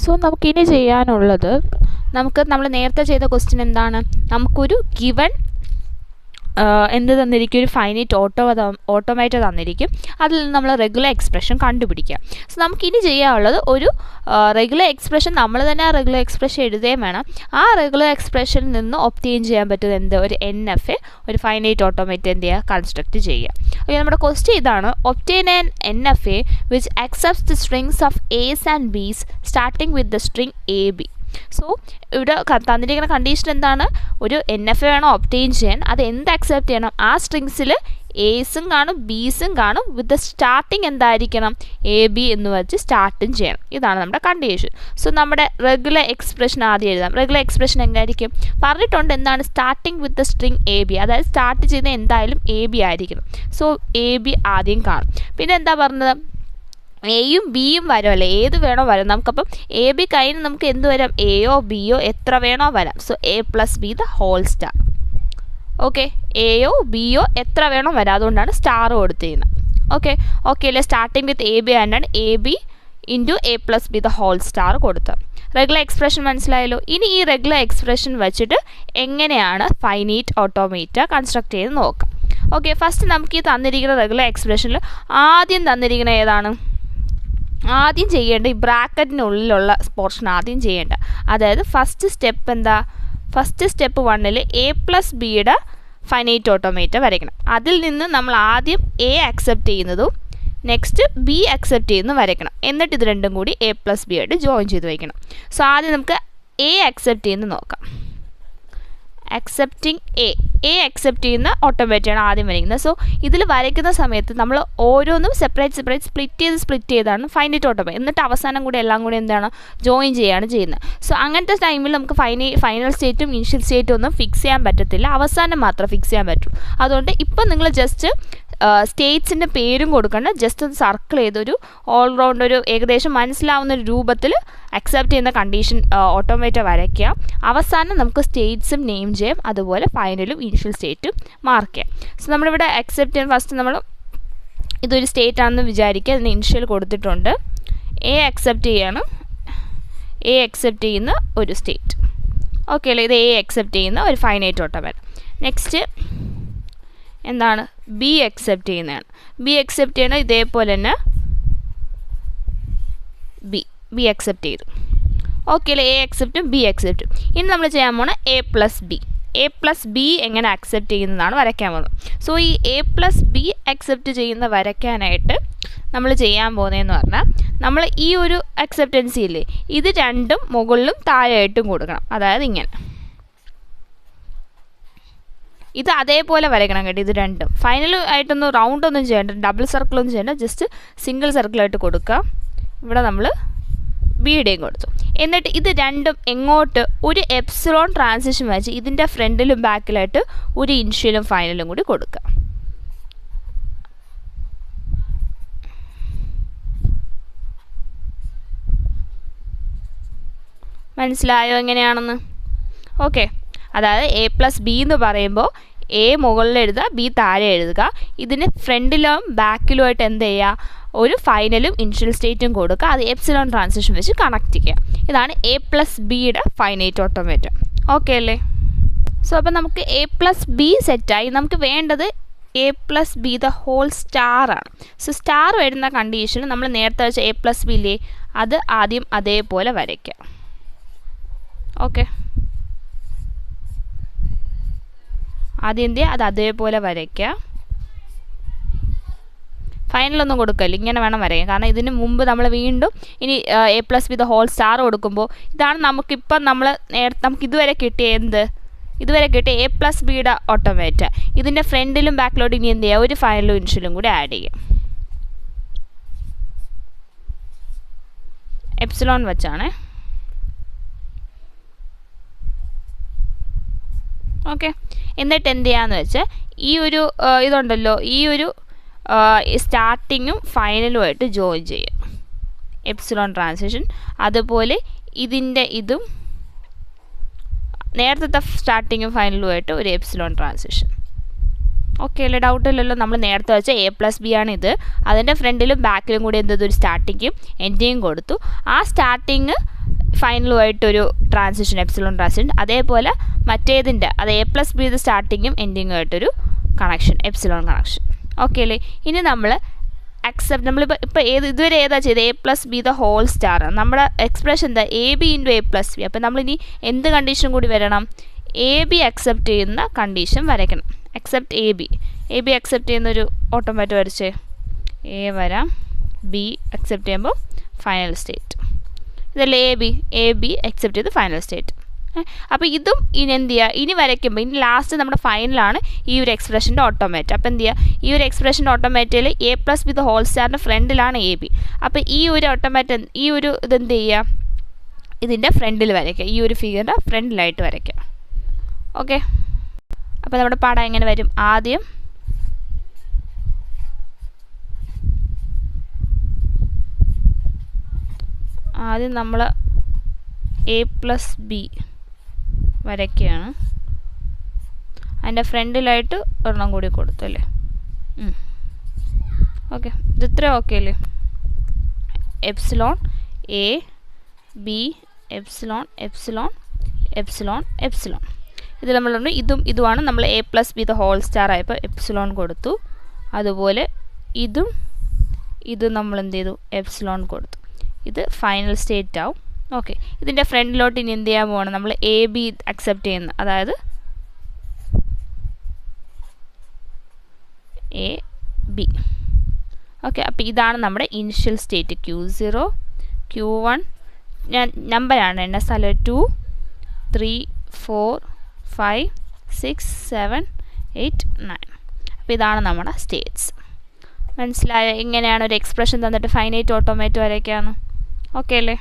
So നമുക്കിനി ചെയ്യാനുള്ളത്, നമ്മൾ നേരത്തെ ചെയ്ത ക്വസ്റ്റ്യൻ എന്താണ്, നമുക്കൊരു ഗിവൺ എന്ത് തന്നിരിക്കും, ഒരു ഫൈനൈറ്റ് ഓട്ടോമേറ്റ് തന്നിരിക്കും. അതിൽ നിന്ന് നമ്മൾ റെഗുലർ എക്സ്പ്രഷൻ കണ്ടുപിടിക്കുക. സോ നമുക്കിനി ചെയ്യാനുള്ളത് ഒരു റെഗുലർ എക്സ്പ്രഷൻ, നമ്മൾ തന്നെ ആ റെഗുലർ എക്സ്പ്രഷൻ എഴുതുകയും വേണം. ആ റെഗുലർ എക്സ്പ്രഷനിൽ നിന്ന് ഒബ്റ്റെയിൻ ചെയ്യാൻ പറ്റുന്നത് എന്ത്, ഒരു NF, ഒരു ഫൈനൈറ്റ് ഓട്ടോമേറ്റ് എന്ത് ചെയ്യുക, കൺസ്ട്രക്റ്റ് ചെയ്യുക. ഓക്കെ, നമ്മുടെ ക്വസ്റ്റ്യൻ ഇതാണ്, obtain an NFA which accepts the strings of A's and B's starting with the string AB. So ഇവിടെ തന്നിരിക്കുന്ന കണ്ടീഷൻ എന്താണ്, ഒരു NFA വേണം ഒബ്റ്റെയിൻ ചെയ്യാൻ. അത് എന്ത് അക്സെപ്റ്റ് ചെയ്യണം, ആ സ്ട്രിങ്സിൽ A'സും കാണും B'സും കാണും, വിത്ത് ദ സ്റ്റാർട്ടിങ് എന്തായിരിക്കണം, AB എന്ന് വെച്ച് സ്റ്റാർട്ടും ചെയ്യണം. ഇതാണ് നമ്മുടെ കണ്ടീഷൻ. സോ നമ്മുടെ റെഗുലർ എക്സ്പ്രഷൻ ആദ്യം എഴുതാം. റെഗുലർ എക്സ്പ്രഷൻ എന്തായിരിക്കും പറഞ്ഞിട്ടുണ്ട്, എന്താണ്, starting with the string AB, അതായത് സ്റ്റാർട്ട് ചെയ്യുന്ന എന്തായാലും AB ആയിരിക്കണം. സോ AB ആദ്യം കാണും. പിന്നെ എന്താ പറഞ്ഞത്, എയും ബിയും വരുമല്ലേ, ഏത് വേണോ വരാം. നമുക്കപ്പം AB കഴിഞ്ഞ് നമുക്ക് എന്ത് വരാം, എയോ ബിയോ എത്ര വേണോ വരാം. So A + B the whole star. Okay, എയോ ബിയോ എത്ര വേണോ വരാം, അതുകൊണ്ടാണ് സ്റ്റാർ കൊടുത്തിരിക്കുന്നത്. ഓക്കെ അല്ലേ. സ്റ്റാർട്ടിങ് വിത്ത് AB ആൻഡാണ് AB into A + B the whole star കൊടുത്തത്. റെഗുലർ എക്സ്പ്രഷൻ മനസ്സിലായല്ലോ. ഇനി ഈ റെഗുലർ എക്സ്പ്രഷൻ വെച്ചിട്ട് എങ്ങനെയാണ് ഫൈനൈറ്റ് ഓട്ടോമേറ്റ കൺസ്ട്രക്ട് ചെയ്ത് നോക്കാം. ഓക്കെ, ഫസ്റ്റ് നമുക്ക് ഈ തന്നിരിക്കുന്ന റെഗുലർ എക്സ്പ്രഷനിൽ ആദ്യം തന്നിരിക്കുന്ന ഏതാണ്, ആദ്യം ചെയ്യേണ്ട ഈ ബ്രാക്കറ്റിനുള്ളിലുള്ള പോർഷൻ ആദ്യം ചെയ്യേണ്ട. അതായത് ഫസ്റ്റ് സ്റ്റെപ്പ് എന്താ, ഫസ്റ്റ് സ്റ്റെപ്പ് 1ൽ A + Bയുടെ ഫൈനൈറ്റ് ഓട്ടോമേറ്റ വരയ്ക്കണം. അതിൽ നിന്ന് നമ്മൾ ആദ്യം A അക്സെപ്റ്റ് ചെയ്യുന്നതും നെക്സ്റ്റ് B അക്സെപ്റ്റ് ചെയ്യുന്നതും വരയ്ക്കണം. എന്നിട്ട് ഇത് രണ്ടും കൂടി A + B ആയിട്ട് ജോയിൻ ചെയ്ത് വയ്ക്കണം. സോ ആദ്യം നമുക്ക് A അക്സെപ്റ്റ് ചെയ്യുന്നത് നോക്കാം. അക്സെപ്റ്റിംഗ് എ അക്സെപ്റ്റ് ചെയ്യുന്ന ഓട്ടോമേറ്റാണ് ആദ്യം വരയ്ക്കുന്നത്. സോ ഇതിൽ വരയ്ക്കുന്ന സമയത്ത് നമ്മൾ ഓരോന്നും സെപ്പറേറ്റ് സ്പ്ലിറ്റ് ചെയ്താണ് ഫൈനൈറ്റ് ഓട്ടോമേറ്റ്. എന്നിട്ട് അവസാനം കൂടി എല്ലാം കൂടി എന്താണ്, ജോയിൻ ചെയ്യുകയാണ് ചെയ്യുന്നത്. സോ അങ്ങനത്തെ ടൈമിൽ നമുക്ക് ഫൈനൽ സ്റ്റേറ്റും ഇനിഷ്യൽ സ്റ്റേറ്റും ഒന്നും ഫിക്സ് ചെയ്യാൻ പറ്റത്തില്ല, അവസാനം മാത്രം ഫിക്സ് ചെയ്യാൻ പറ്റും. അതുകൊണ്ട് ഇപ്പം നിങ്ങൾ ജസ്റ്റ് സ്റ്റേറ്റ്സിൻ്റെ പേരും കൊടുക്കേണ്ട, ജസ്റ്റ് ഒന്ന് സർക്കിൾ ചെയ്തൊരു ഓൾറൗണ്ട് ഒരു ഏകദേശം മനസ്സിലാവുന്ന ഒരു രൂപത്തിൽ അക്സെപ്റ്റ് ചെയ്യുന്ന കണ്ടീഷൻ ഓട്ടോമേറ്റ വരയ്ക്കുക. അവസാനം നമുക്ക് സ്റ്റേറ്റ്സും നെയിം ചെയ്യാം, അതുപോലെ ഫൈനലും ഇനിഷ്യൽ സ്റ്റേറ്റും മാർക്ക് ചെയ്യാം. സോ നമ്മളിവിടെ അക്സെപ്റ്റ് ചെയ്യാൻ ഫസ്റ്റ് നമ്മൾ ഇതൊരു സ്റ്റേറ്റ് ആണെന്ന് വിചാരിക്കുക, അതിന് ഇനിഷ്യൽ കൊടുത്തിട്ടുണ്ട്. A അക്സെപ്റ്റ് ചെയ്യാണ്, A അക്സെപ്റ്റ് ചെയ്യുന്ന ഒരു സ്റ്റേറ്റ്. ഓക്കെ അല്ലേ, ഇത് A അക്സെപ്റ്റ് ചെയ്യുന്ന ഒരു ഫൈനൈറ്റ് ഓട്ടോമേറ്റ്. നെക്സ്റ്റ് എന്താണ്, B അക്സെപ്റ്റ് ചെയ്യുന്നതാണ്. B അക്സെപ്റ്റ് ചെയ്യണം, ഇതേപോലെ തന്നെ B അക്സെപ്റ്റ് ചെയ്തു. ഓക്കെ അല്ലേ, A അക്സെപ്റ്റും B അക്സെപ്റ്റും. ഇനി നമ്മൾ ചെയ്യാൻ പോണ A + B എങ്ങനെ അക്സെപ്റ്റ് ചെയ്യുന്നതാണ് വരയ്ക്കാൻ പോകുന്നത്. സോ ഈ A + B അക്സെപ്റ്റ് ചെയ്യുന്ന വരയ്ക്കാനായിട്ട് നമ്മൾ ചെയ്യാൻ പോകുന്നതെന്ന് പറഞ്ഞാൽ, നമ്മൾ ഈ ഒരു അക്സെപ്റ്റൻസി ഇല്ലേ, ഇത് രണ്ടും മുകളിലും താഴെയായിട്ടും കൊടുക്കണം. അതായത് ഇങ്ങനെ ഇത് അതേപോലെ വരയ്ക്കണം കേട്ടോ. ഇത് രണ്ടും ഫൈനലായിട്ടൊന്നും റൗണ്ടൊന്നും ചെയ്യേണ്ട, ഡബിൾ സർക്കിളൊന്നും ചെയ്യേണ്ട, ജസ്റ്റ് സിംഗിൾ സർക്കിളായിട്ട് കൊടുക്കുക. ഇവിടെ നമ്മൾ ബിയുടെയും കൊടുത്തു. എന്നിട്ട് ഇത് രണ്ടും എങ്ങോട്ട് ഒരു എപ്സിലോൺ ട്രാൻസിഷൻ വെച്ച് ഇതിൻ്റെ ഫ്രണ്ടിലും ബാക്കിലായിട്ട് ഒരു ഇനിഷ്യലും ഫൈനലും കൂടി കൊടുക്കുക. മനസ്സിലായോ എങ്ങനെയാണെന്ന്? ഓക്കെ, അതായത് A + B എന്ന് പറയുമ്പോൾ A മുകളിൽ എഴുതുക, B താഴെ എഴുതുക. ഇതിന് ഫ്രണ്ടിലും ബാക്കിലുമായിട്ട് എന്ത് ചെയ്യുക, ഒരു ഫൈനലും ഇനിഷ്യൽ സ്റ്റേറ്റും കൊടുക്കുക. അത് എപ്സിലോൺ ട്രാൻസിഷൻ വെച്ച് കണക്ട് ചെയ്യുക. ഇതാണ് A + Bയുടെ ഫൈനൈറ്റ് ഓട്ടോമേറ്റ്. ഓക്കെ അല്ലേ? സോ അപ്പോൾ നമുക്ക് A + B സെറ്റായി. നമുക്ക് വേണ്ടത് A + B the whole star ആണ്. സോ സ്റ്റാർ വരുന്ന കണ്ടീഷന് നമ്മൾ നേരത്തെ വെച്ച A + B ഇല്ലേ, അത് ആദ്യം അതേപോലെ വരയ്ക്കുക. ഓക്കെ, ആദ്യം എന്ത് ചെയ്യുക, അത് അതേപോലെ വരയ്ക്കുക. ഫൈനലൊന്നും കൊടുക്കല്ല, ഇങ്ങനെ വേണം വരയ്ക്കാൻ. കാരണം ഇതിന് മുമ്പ് നമ്മൾ വീണ്ടും ഇനി A + B the whole star കൊടുക്കുമ്പോൾ ഇതാണ് നമുക്കിപ്പം നമുക്ക് ഇതുവരെ കിട്ടിയ ഇതുവരെ കിട്ടിയ A + Bയുടെ ഓട്ടോമേറ്റ്. ഇതിൻ്റെ ഫ്രണ്ടിലും ബാക്കിലോട്ട് ഇനി എന്ത് ചെയ്യുക, ഒരു ഫൈനലും ഇനിഷ്യലും കൂടി ആഡ് ചെയ്യുക. എപ്സിലോൺ വെച്ചാണ്. ഓക്കെ, എന്നിട്ട് എന്ത് ചെയ്യാന്ന് വെച്ചാൽ ഈ ഒരു ഇതുണ്ടല്ലോ, ഈ ഒരു സ്റ്റാർട്ടിങ്ങും ഫൈനലുമായിട്ട് ജോയിൻ ചെയ്യും, എപ്സിലോൺ ട്രാൻസിഷൻ. അതുപോലെ ഇതിൻ്റെ ഇതും നേരത്തെ സ്റ്റാർട്ടിങ്ങും ഫൈനലുമായിട്ട് ഒരു എപ്സിലോൺ ട്രാൻസിഷൻ. ഓക്കെ അല്ലേ, ഡൗട്ടില്ലല്ലോ. നമ്മൾ നേരത്തെ വെച്ച A + B ആണ് ഇത്. അതിൻ്റെ ഫ്രണ്ടിലും ബാക്കിലും കൂടി എന്തൊരു സ്റ്റാർട്ടിങ്ങും എൻഡിങ്ങും കൊടുത്തു. ആ സ്റ്റാർട്ടിങ് ഫൈനലുമായിട്ടൊരു ട്രാൻസിഷൻ എപ്സിലോൺ ട്രാൻസിഷൻ. അതേപോലെ മറ്റേതിൻ്റെ അത് A+B സ്റ്റാർട്ടിങ്ങും എൻഡിങ്ങും ആയിട്ടൊരു കണക്ഷൻ എപ്സിലോൺ കണക്ഷൻ. ഓക്കെ അല്ലേ? ഇനി നമ്മൾ അക്സെപ്റ്റ് നമ്മളിപ്പോൾ ഇതുവരെ ഏതാ ചെയ്തത്? A+B നമ്മുടെ എക്സ്പ്രഷൻ എന്താ? AB × A+B. അപ്പോൾ നമ്മളിനി എന്ത് കണ്ടീഷൻ കൂടി വരണം? AB അക്സെപ്റ്റ് ചെയ്യുന്ന കണ്ടീഷൻ വരയ്ക്കണം. അക്സെപ്റ്റ് AB അക്സെപ്റ്റ് ചെയ്യുന്നൊരു ഓട്ടോമാറ്റ് വരച്ചേ. A വരാം, B അക്സെപ്റ്റ് ചെയ്യുമ്പോൾ ഫൈനൽ സ്റ്റേറ്റ്. ഇതല്ലേ AB അക്സെപ്റ്റ് ചെയ്ത് ഫൈനൽ സ്റ്റേറ്റ്. അപ്പോൾ ഇതും ഇനി എന്ത് ചെയ്യുക? ഇനി വരയ്ക്കുമ്പോൾ ഇനി ലാസ്റ്റ് നമ്മുടെ ഫൈനലാണ് ഈ ഒരു എക്സ്പ്രഷൻ്റെ ഓട്ടോമാറ്റ്. അപ്പോൾ എന്ത് ചെയ്യുക? ഈ ഒരു എക്സ്പ്രഷൻ്റെ ഓട്ടോമാറ്റിൽ A+B ഫ്രണ്ടിലാണ് AB. അപ്പോൾ ഈ ഒരു ഓട്ടോമാറ്റ് ഈ ഒരു ഇതെന്ത് ചെയ്യുക? ഇതിൻ്റെ ഫ്രണ്ടിൽ വരയ്ക്കുക. ഈ ഒരു ഫിഗറിൻ്റെ ഫ്രണ്ടിലായിട്ട് വരയ്ക്കുക. ഓക്കെ, അപ്പോൾ നമ്മുടെ പാഠം എങ്ങനെ വരും? ആദ്യം നമ്മൾ A+B വരയ്ക്കുകയാണ്. അതിൻ്റെ ഫ്രണ്ടിലായിട്ട് ഒരെണ്ണം കൂടി കൊടുത്തു അല്ലേ? ഓക്കെ, ഇത് ഇത്ര ഓക്കെ അല്ലേ? Epsilon AB epsilon epsilon epsilon epsilon. ഇത് നമ്മളുണ്ട്. ഇതുമാണ് നമ്മൾ A+B ആയപ്പോൾ എപ്സിലോൺ കൊടുത്തു. അതുപോലെ ഇതും നമ്മൾ എന്ത് ചെയ്തു? എപ്സിലോൺ കൊടുത്തു. ഇത് ഫൈനൽ സ്റ്റേറ്റ് ആവും. ഓക്കെ, ഇതിൻ്റെ ഫ്രണ്ടിലോട്ട് ഇനി എന്ത് ചെയ്യാൻ പോകണം? നമ്മൾ AB അക്സെപ്റ്റ് ചെയ്യുന്ന, അതായത് AB. ഓക്കെ, അപ്പോൾ ഇതാണ് നമ്മുടെ ഇനിഷ്യൽ സ്റ്റേറ്റ്. Q0 Q1 ഞാൻ നമ്പറാണ് എണ്ണ സ്ഥലം 2 3 4 5 6 7 8 9. അപ്പോൾ ഇതാണ് നമ്മുടെ സ്റ്റേറ്റ്സ്. മനസ്സിലായോ? ഇങ്ങനെയാണ് ഒരു എക്സ്പ്രഷൻ തന്നിട്ട് ഫൈനൈറ്റ് ഓട്ടോമാറ്റ് വരയ്ക്കാമെന്ന്. ഓക്കെ അല്ലേ?